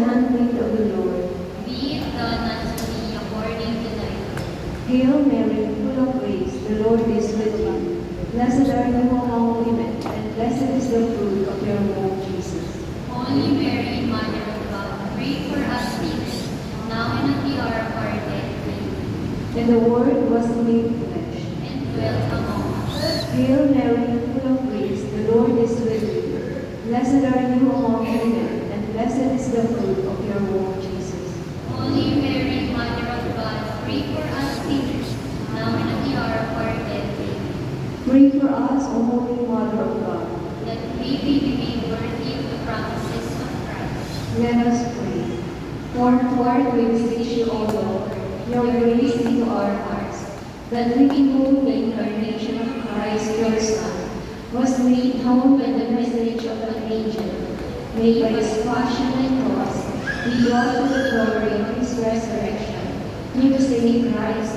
handmaid of the Lord. Be it done unto me according to thy word. Hail Mary, full of grace, the Lord is with you. Blessed are you among women, and blessed is the fruit of your womb, Jesus. Holy Mary, Mother of God, pray for us sinners, now and at the hour of our death. Amen. And the Word was made flesh. And dwelt among us. Hail Mary, full of grace, the Lord is with you. Blessed are you among women, and blessed is the fruit of your womb, Jesus. Holy Mary, Mother of God, pray for us sinners, now and at the hour of our death. Amen. Pray for us, O Holy Mother of God. That we may be made worthy of the promises of Christ. Let us pray. Forth we beseech you, O Lord, your grace into our hearts, that we behold the incarnation of Christ, your Son, was made known by the message of an angel. May by his passion and cross be brought to the glory of his resurrection, through the same Christ